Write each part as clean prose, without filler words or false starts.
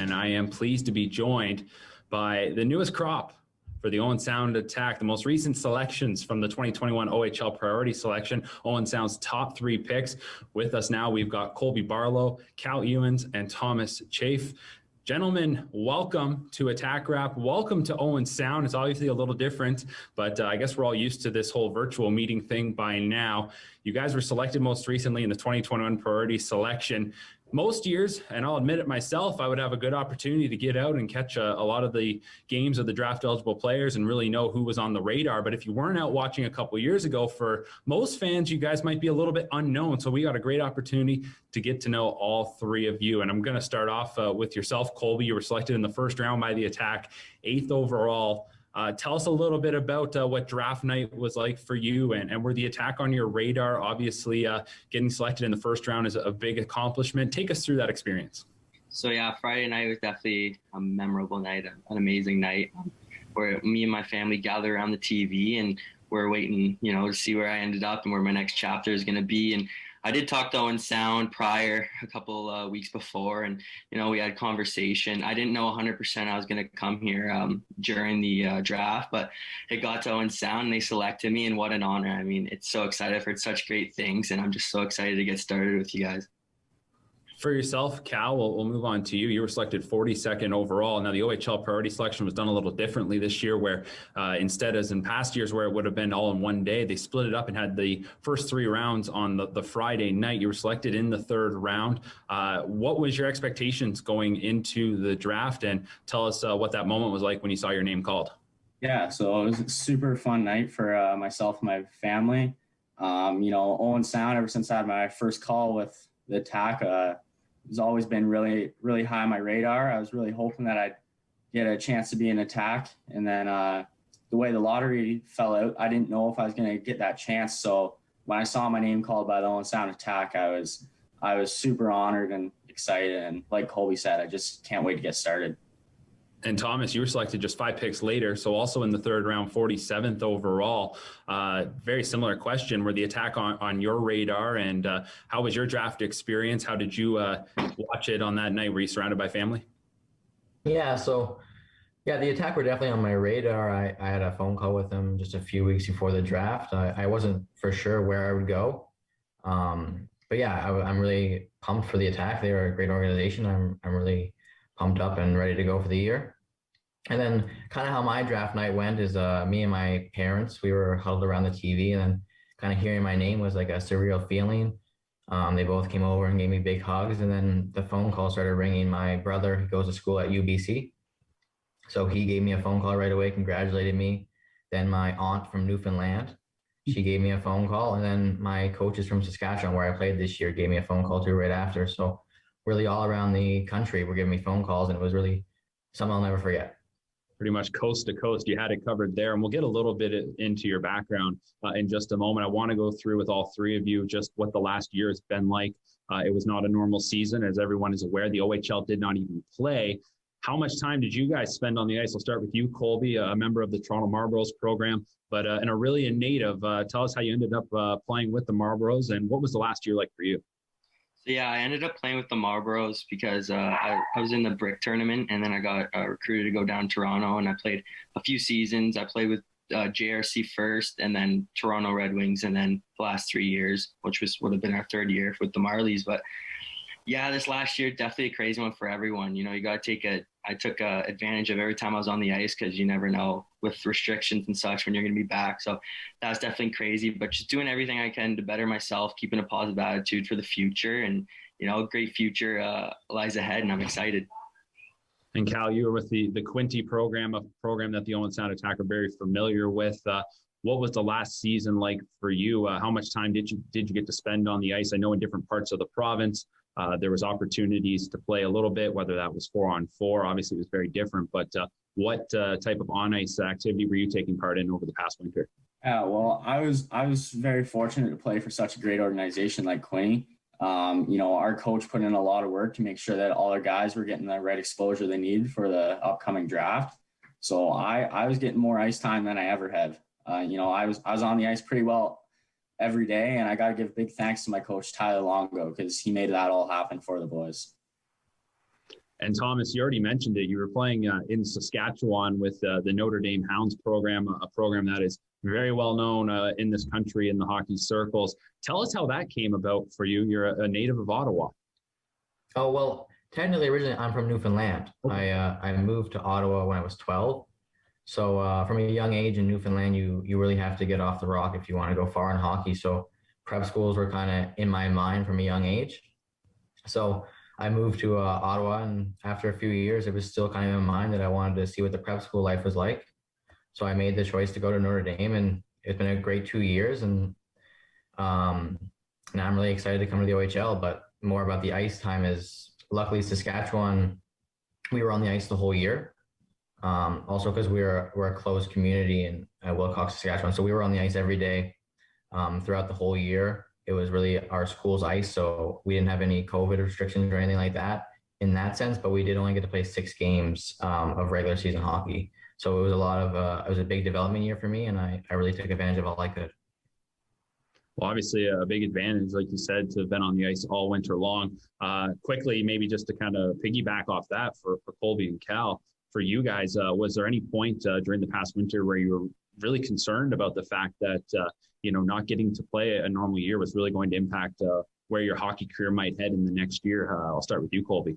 and I am pleased to be joined by the newest crop for the Owen Sound Attack, the most recent selections from the 2021 OHL Priority Selection, Owen Sound's top 3 picks. With us now, we've got Colby Barlow, Uens and Thomas Chafe. Gentlemen, welcome to Attack Wrap. Welcome to Owen Sound. It's obviously a little different, but I guess we're all used to this whole virtual meeting thing by now. You guys were selected most recently in the 2021 Priority Selection. Most years, and I'll admit it myself, I would have a good opportunity to get out and catch a lot of the games of the draft eligible players and really know who was on the radar. But if you weren't out watching a couple years ago, for most fans, you guys might be a little bit unknown. So we got a great opportunity to get to know all 3 of you. And I'm going to start off with yourself, Colby. You were selected in the first round by the Attack, 8th overall. Tell us a little bit about what draft night was like for you, and were the Attack on your radar? Obviously, getting selected in the first round is a big accomplishment. Take us through that experience. So yeah, Friday night was definitely a memorable night, an amazing night, where me and my family gathered around the TV and we're waiting, to see where I ended up and where my next chapter is going to be. And I did talk to Owen Sound prior, a couple weeks before, and we had conversation. I didn't know 100% I was going to come here during the draft, but it got to Owen Sound and they selected me, and what an honor. I mean, it's so excited. I've heard such great things, and I'm just so excited to get started with you guys. For yourself, Cal, we'll move on to you. You were selected 42nd overall. Now, the OHL Priority Selection was done a little differently this year, where instead, as in past years, where it would have been all in one day, they split it up and had the first 3 rounds on the Friday night. You were selected in the 3rd round. What was your expectations going into the draft? And tell us what that moment was like when you saw your name called. Yeah, so it was a super fun night for myself and my family. Owen Sound, ever since I had my first call with the Attack, has always been really, really high on my radar. I was really hoping that I'd get a chance to be in Attack. And then the way the lottery fell out, I didn't know if I was going to get that chance. So when I saw my name called by the Owen Sound Attack, I was super honored and excited. And like Colby said, I just can't wait to get started. And Thomas, you were selected just 5 picks later, so also in the 3rd round, 47th overall. Very similar question. Were the Attack on your radar, and how was your draft experience? How did you watch it on that night? Were you surrounded by family? Yeah, the Attack were definitely on my radar. I had a phone call with them just a few weeks before the draft. I wasn't for sure where I would go. But yeah, I'm really pumped for the Attack. They're a great organization. I'm really pumped up and ready to go for the year. And then kind of how my draft night went is me and my parents, we were huddled around the TV, and then kind of hearing my name was like a surreal feeling. They both came over and gave me big hugs, and then the phone call started ringing. My brother, he goes to school at UBC. So he gave me a phone call right away, congratulated me. Then my aunt from Newfoundland, she gave me a phone call. And then my coaches from Saskatchewan, where I played this year, gave me a phone call too right after. So really all around the country were giving me phone calls, and it was really something I'll never forget. Pretty much coast to coast, you had it covered there. And we'll get a little bit into your background in just a moment. I want to go through with all 3 of you just what the last year has been like. It was not a normal season, as everyone is aware. The OHL did not even play. How much time did you guys spend on the ice? I'll start with you, Colby, a member of the Toronto Marlboros program, but and a really native. Tell us how you ended up playing with the Marlboros, and what was the last year like for you? So yeah, I ended up playing with the Marlboros because I was in the Brick tournament, and then I got recruited to go down to Toronto, and I played a few seasons. I played with JRC first, and then Toronto Red Wings, and then the last 3 years, which would have been our 3rd year with the Marlies. But yeah, this last year, definitely a crazy one for everyone. You got to I took advantage of every time I was on the ice, because you never know with restrictions and such when you're going to be back. So that's definitely crazy, but just doing everything I can to better myself, keeping a positive attitude for the future. And, a great future lies ahead, and I'm excited. And Cal, you were with the Quinty program, a program that the Owen Sound Attack are very familiar with. What was the last season like for you? How much time did you get to spend on the ice? I know in different parts of the province, there was opportunities to play a little bit, whether that was 4-on-4. Obviously, it was very different. But what type of on-ice activity were you taking part in over the past winter? Well, I was very fortunate to play for such a great organization like Quinty. Our coach put in a lot of work to make sure that all our guys were getting the right exposure they needed for the upcoming draft. So I was getting more ice time than I ever have. I was on the ice pretty well every day, and I got to give big thanks to my coach, Tyler Longo, because he made that all happen for the boys. And Thomas, you already mentioned it. You were playing in Saskatchewan with the Notre Dame Hounds program, a program that is very well known in this country in the hockey circles. Tell us how that came about for you. You're a native of Ottawa. Oh, well, technically, originally, I'm from Newfoundland. Okay. I moved to Ottawa when I was 12. So from a young age in Newfoundland, you really have to get off the rock if you want to go far in hockey. So prep schools were kind of in my mind from a young age. So I moved to Ottawa, and after a few years, it was still kind of in my mind that I wanted to see what the prep school life was like. So I made the choice to go to Notre Dame, and it's been a great 2 years. And now I'm really excited to come to the OHL. But more about the ice time is, luckily, Saskatchewan, we were on the ice the whole year. Also because we're a closed community in Wilcox, Saskatchewan. So we were on the ice every day throughout the whole year. It was really our school's ice, so we didn't have any COVID restrictions or anything like that in that sense, but we did only get to play 6 games of regular season hockey. So it was it was a big development year for me, and I really took advantage of all I could. Well, obviously a big advantage, like you said, to have been on the ice all winter long. Quickly, maybe just to kind of piggyback off that for Colby and Cal, for you guys, was there any point during the past winter where you were really concerned about the fact that, not getting to play a normal year was really going to impact where your hockey career might head in the next year? I'll start with you, Colby.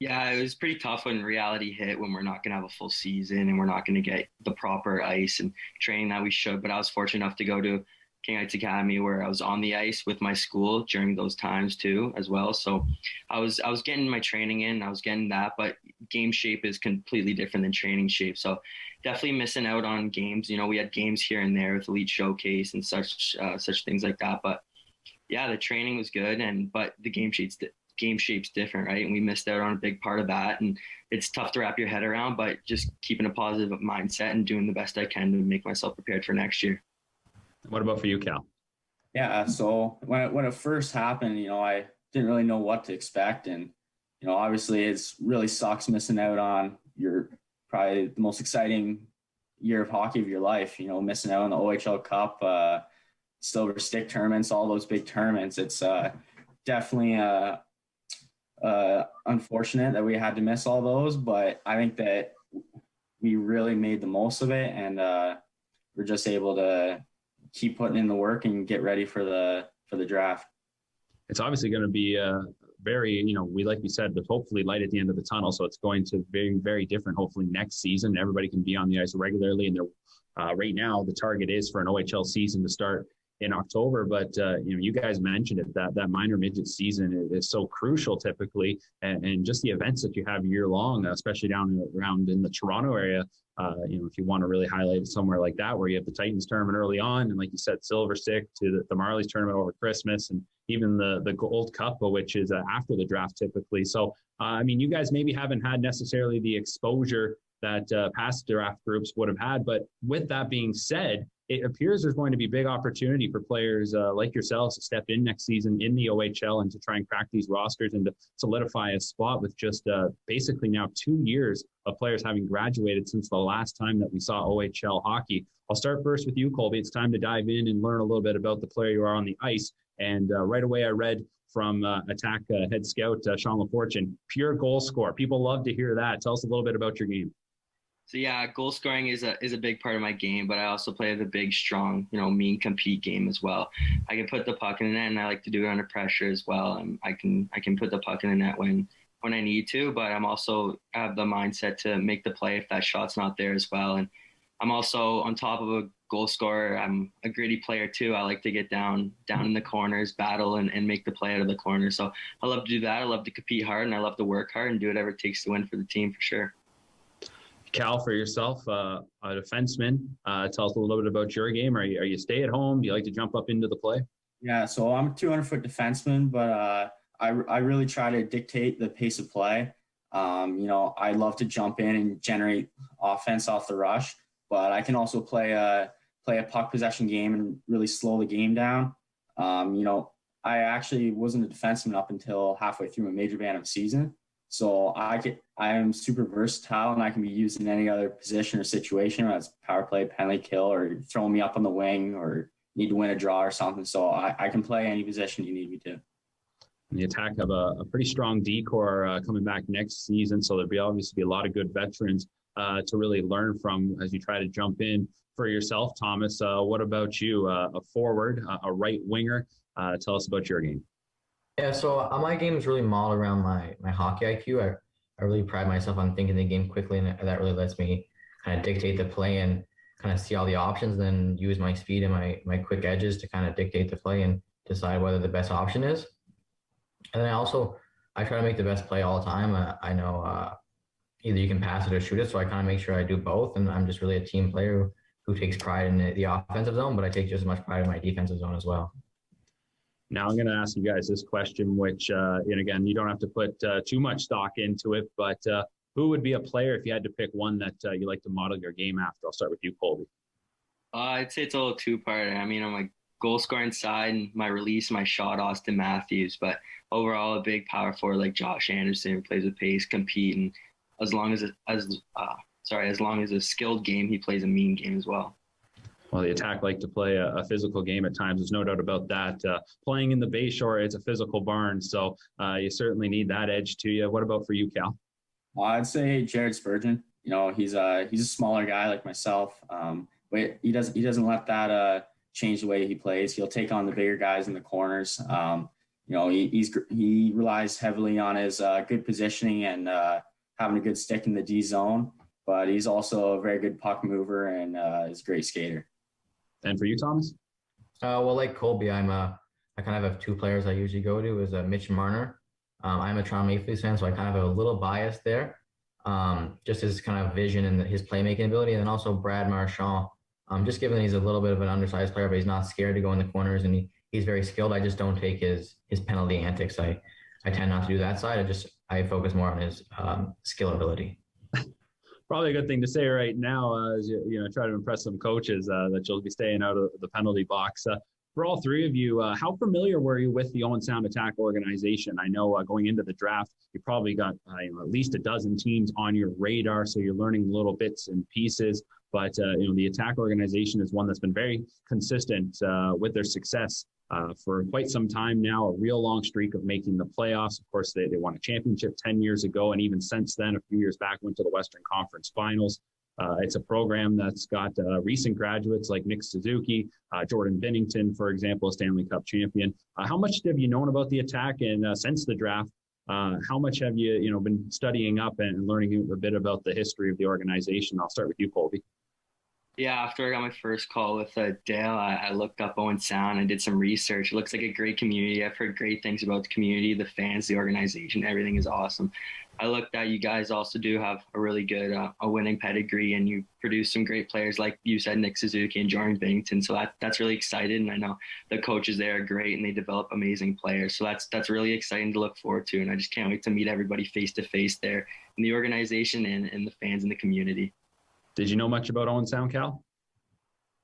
Yeah, it was pretty tough when reality hit, when we're not going to have a full season and we're not going to get the proper ice and training that we should. But I was fortunate enough to go to King Heights Academy, where I was on the ice with my school during those times too, as well. So I was getting my training in, I was getting that, but game shape is completely different than training shape. So definitely missing out on games. We had games here and there with Elite Showcase and such things like that. But yeah, the training was good, but the game shape's different, right? And we missed out on a big part of that. And it's tough to wrap your head around, but just keeping a positive mindset and doing the best I can to make myself prepared for next year. What about for you, Cal? Yeah, so when it first happened, I didn't really know what to expect. And, obviously it's really sucks missing out on your probably the most exciting year of hockey of your life, missing out on the OHL Cup, Silver Stick tournaments, all those big tournaments. It's definitely unfortunate that we had to miss all those, but I think that we really made the most of it, and we're just able to keep putting in the work and get ready for the draft. It's obviously going to be very, like we said, but hopefully light at the end of the tunnel. So it's going to be very different. Hopefully next season, everybody can be on the ice regularly. And right now, the target is for an OHL season to start in October. But, you guys mentioned it, that minor midget season is so crucial typically. And just the events that you have year long, especially around in the Toronto area, if you want to really highlight it somewhere like that, where you have the Titans tournament early on, and like you said, Silver Stick to the Marlies tournament over Christmas, and even the Gold Cup, which is after the draft typically. So, you guys maybe haven't had necessarily the exposure that past draft groups would have had. But with that being said, it appears there's going to be big opportunity for players like yourselves to step in next season in the OHL and to try and crack these rosters and to solidify a spot with just basically now 2 years of players having graduated since the last time that we saw OHL hockey. I'll start first with you, Colby. It's time to dive in and learn a little bit about the player you are on the ice. And right away I read from Attack head scout Sean LaFortune, pure goal scorer. People love to hear that. Tell us a little bit about your game. So yeah, goal scoring is a big part of my game, but I also play the big, strong, mean compete game as well. I can put the puck in the net, and I like to do it under pressure as well. I can put the puck in the net when I need to, but I have the mindset to make the play if that shot's not there as well. And I'm also, on top of a goal scorer, I'm a gritty player too. I like to get down in the corners, battle, and make the play out of the corner. So I love to do that. I love to compete hard, and I love to work hard and do whatever it takes to win for the team, for sure. Cal, for yourself, a defenseman, tell us a little bit about your game. Are you stay at home? Do you like to jump up into the play? Yeah, so I'm a 200-foot defenseman, but I really try to dictate the pace of play. I love to jump in and generate offense off the rush, but I can also play a puck possession game and really slow the game down. I actually wasn't a defenseman up until halfway through my major band of season. So I am super versatile, and I can be used in any other position or situation, whether it's power play, penalty kill, or throwing me up on the wing, or need to win a draw or something. So I can play any position you need me to. And the Attack have a pretty strong D-core coming back next season, so there'll be obviously a lot of good veterans to really learn from as you try to jump in. For yourself, Thomas, what about you? A forward, a right winger. Tell us about your game. Yeah, so my game is really modeled around my hockey IQ. I really pride myself on thinking the game quickly, and that really lets me kind of dictate the play and kind of see all the options, then use my speed and my quick edges to kind of dictate the play and decide whether the best option is. And then I try to make the best play all the time. I know either you can pass it or shoot it, so I kind of make sure I do both. And I'm just really a team player who takes pride in the offensive zone, but I take just as much pride in my defensive zone as well. Now I'm going to ask you guys this question, which, and again, you don't have to put too much stock into it, but who would be a player if you had to pick one that you like to model your game after? I'll start with you, Colby. I'd say it's a little two-part. I mean, on my goal-scoring side, and my release, my shot, Austin Matthews, but overall, a big power forward like Josh Anderson, who plays with pace, compete, and as long as a skilled game, he plays a mean game as well. Well, the Attack like to play a physical game at times. There's no doubt about that. Playing in the Bayshore, it's a physical barn, so you certainly need that edge to you. What about for you, Cal? Well, I'd say Jared Spurgeon. You know, he's a smaller guy like myself, but he doesn't let that change the way he plays. He'll take on the bigger guys in the corners. You know, he relies heavily on his good positioning and having a good stick in the D zone, but he's also a very good puck mover and is a great skater. And for you, Thomas? Well, like Colby, I kind of have two players I usually go to is Mitch Marner. I'm a Toronto Maple Leafs fan, so I kind of have a little bias there, just his kind of vision and his playmaking ability, and then also Brad Marchand. Just given that he's a little bit of an undersized player, but he's not scared to go in the corners, and he's very skilled. I just don't take his penalty antics. I tend not to do that side. I focus more on his skill ability. Probably a good thing to say right now as you try to impress some coaches that you'll be staying out of the penalty box. For all three of you, how familiar were you with the Owen Sound Attack organization? I know going into the draft, you probably got at least a dozen teams on your radar, so you're learning little bits and pieces. But the Attack organization is one that's been very consistent with their success for quite some time now, a real long streak of making the playoffs. Of course, they won a championship 10 years ago, and even since then, a few years back, went to the Western Conference Finals. It's a program that's got recent graduates like Nick Suzuki, Jordan Binnington, for example, a Stanley Cup champion. How much have you known about the Attack? And since the draft, how much have you been studying up and learning a bit about the history of the organization? I'll start with you, Colby. Yeah, after I got my first call with Dale, I looked up Owen Sound and did some research. It looks like a great community. I've heard great things about the community, the fans, the organization. Everything is awesome. I looked at you guys also do have a really good a winning pedigree, and you produce some great players like you said, Nick Suzuki and Jordan Binnington. So that's really exciting. And I know the coaches there are great and they develop amazing players. So that's really exciting to look forward to. And I just can't wait to meet everybody face to face there in the organization and the fans in the community. Did you know much about Owen Sound, Cal?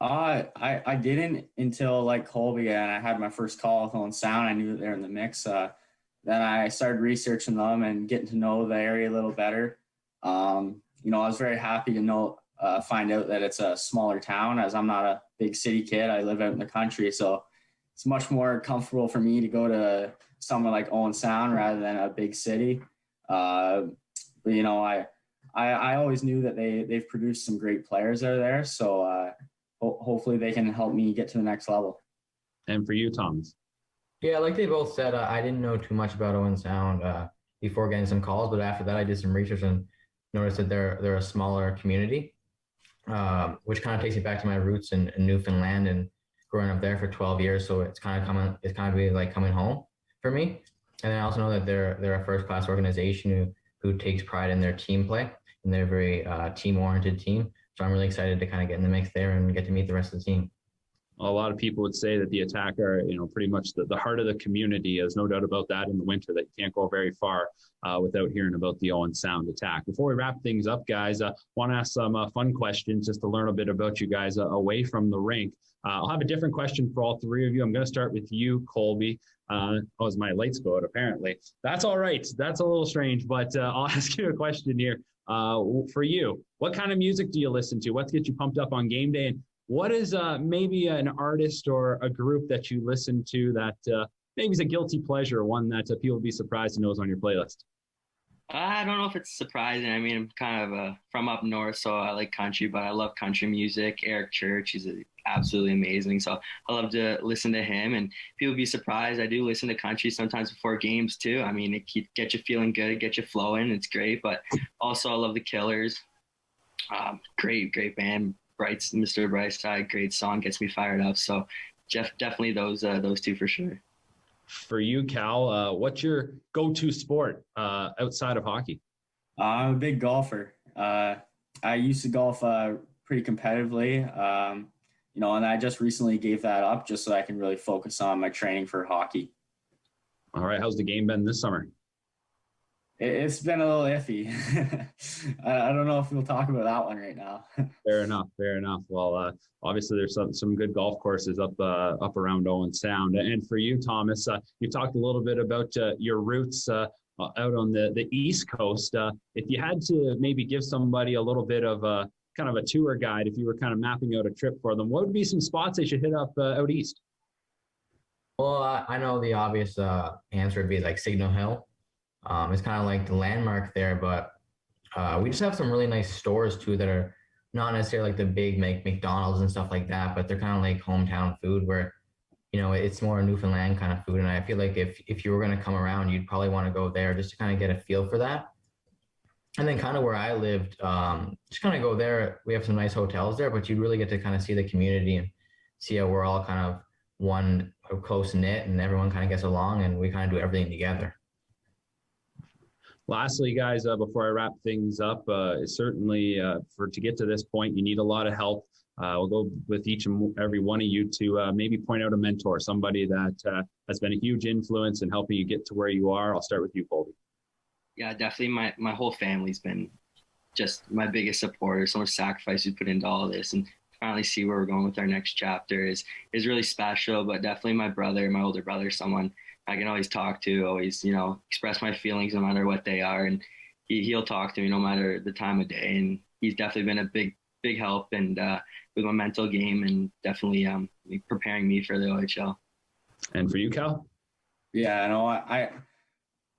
I didn't until like Colby, and I had my first call with Owen Sound. I knew that they're in the mix. Then I started researching them and getting to know the area a little better. I was very happy to find out that it's a smaller town, as I'm not a big city kid. I live out in the country, so it's much more comfortable for me to go to somewhere like Owen Sound rather than a big city. I always knew that they've produced some great players out there, so hopefully they can help me get to the next level. And for you, Thomas? Yeah, like they both said, I didn't know too much about Owen Sound before getting some calls, but after that I did some research and noticed that they're a smaller community, which kind of takes me back to my roots in Newfoundland and growing up there for 12 years. So it's kind of like coming home for me. And I also know that they're a first-class organization who takes pride in their team play, and they're a very team-oriented team. So I'm really excited to kind of get in the mix there and get to meet the rest of the team. A lot of people would say that the Attack are, pretty much the heart of the community. There's no doubt about that in the winter, that you can't go very far without hearing about the Owen Sound Attack. Before we wrap things up, guys, I want to ask some fun questions just to learn a bit about you guys away from the rink. I'll have a different question for all three of you. I'm going to start with you, Colby. As my lights go out, apparently. That's all right. That's a little strange, but I'll ask you a question here. For you, what kind of music do you listen to? What gets you pumped up on game day? And what is maybe an artist or a group that you listen to that maybe it's a guilty pleasure, one that people would be surprised to know is on your playlist? I don't know if it's surprising. I mean, I'm kind of from up north, so I like country, but I love country music. Eric Church, he's absolutely amazing. So I love to listen to him, and people be surprised. I do listen to country sometimes before games too. I mean, it get you feeling good, get you flowing. It's great, but also I love the Killers. Great band. Mr. Brightside, great song, gets me fired up. So definitely those two for sure. For you, Cal, what's your go-to sport outside of hockey? I'm a big golfer. I used to golf pretty competitively, and I just recently gave that up just so I can really focus on my training for hockey. All right. How's the game been this summer? It's been a little iffy. I don't know if we'll talk about that one right now. Fair enough. Well, obviously there's some good golf courses up around Owen Sound. And for you, Thomas, you talked a little bit about your roots out on the East Coast. If you had to maybe give somebody a little bit of a kind of a tour guide, if you were kind of mapping out a trip for them, what would be some spots they should hit up out east? Well, I know the obvious answer would be like Signal Hill. It's kind of like the landmark there, but we just have some really nice stores too that are not necessarily like the big McDonald's and stuff like that, but they're kind of like hometown food where, it's more Newfoundland kind of food. And I feel like if you were going to come around, you'd probably want to go there just to kind of get a feel for that. And then kind of where I lived, just kind of go there. We have some nice hotels there, but you'd really get to kind of see the community and see how we're all kind of one close knit and everyone kind of gets along and we kind of do everything together. Lastly, guys, before I wrap things up, certainly to get to this point, you need a lot of help. We'll go with each and every one of you to maybe point out a mentor, somebody that has been a huge influence in helping you get to where you are. I'll start with you, Colby. Yeah, definitely. My whole family's been just my biggest supporter. So much sacrifice we put into all of this, and finally see where we're going with our next chapter is really special. But definitely my older brother, someone I can always talk to, always, express my feelings no matter what they are. And he'll talk to me no matter the time of day. And he's definitely been a big help and with my mental game and definitely preparing me for the OHL. And for you, Cal? Yeah,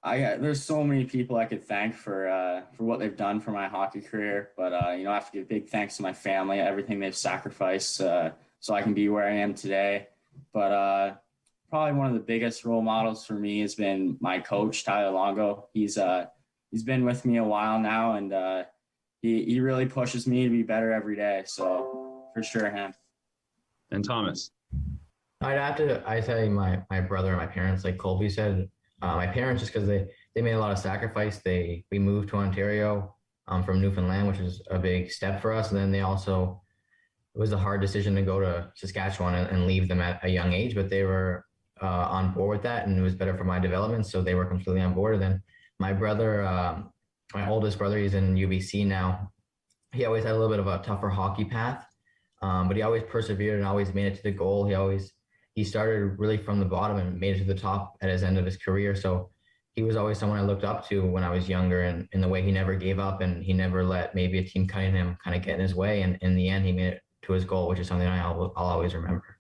I there's so many people I could thank for what they've done for my hockey career. But, I have to give big thanks to my family, everything they've sacrificed so I can be where I am today. But probably one of the biggest role models for me has been my coach, Tyler Longo. He's been with me a while now, and he really pushes me to be better every day. So for sure, him. And Thomas? I'd say my brother and my parents, like Colby said. My parents, just because they made a lot of sacrifice. We moved to Ontario from Newfoundland, which is a big step for us. And then it was a hard decision to go to Saskatchewan and leave them at a young age, but they were on board with that, and it was better for my development, so they were completely on board. And then my brother, my oldest brother, he's in UBC now. He always had a little bit of a tougher hockey path, but he always persevered and always made it to the goal. He started really from the bottom and made it to the top at his end of his career. So he was always someone I looked up to when I was younger, and in the way he never gave up and he never let maybe a team cutting him kind of get in his way. And in the end, he made it to his goal, which is something I'll always remember.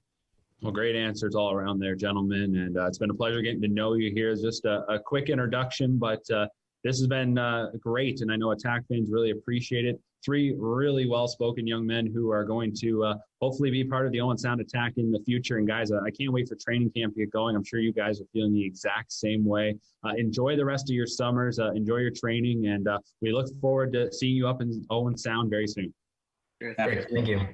Well, great answers all around there, gentlemen. And it's been a pleasure getting to know you here. It's just a quick introduction, but this has been great. And I know Attack fans really appreciate it. 3 really well-spoken young men who are going to hopefully be part of the Owen Sound Attack in the future. And guys, I can't wait for training camp to get going. I'm sure you guys are feeling the exact same way. Enjoy the rest of your summers. Enjoy your training. And we look forward to seeing you up in Owen Sound very soon. Sure. Thank you.